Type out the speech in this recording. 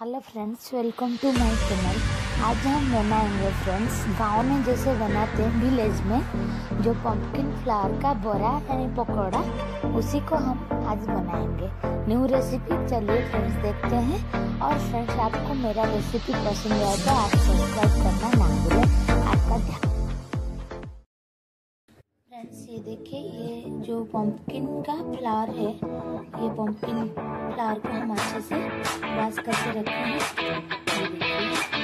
Hello friends, welcome to my channel. आज हम बनाएंगे फ्रेंड्स, गांव में जैसे बनाते हैं विलेज में, जो पंपकिन फ्लावर का बोरा यानी पकौड़ा, उसी को हम आज बनाएंगे। न्यू रेसिपी, चलिए फ्रेंड्स देखते हैं। और फ्रेंड्स, आपको मेरा रेसिपी पसंद आए तो आप सब्सक्राइब करना ना भूलें। आपका ध्यान। फ्रेंड्स, ये देखिए, ये जो पंपकिन का फ्लावर है, ये पंपकिन फ्लावर को हम अच्छे से वॉश करके रखे हैं। ये देखिए,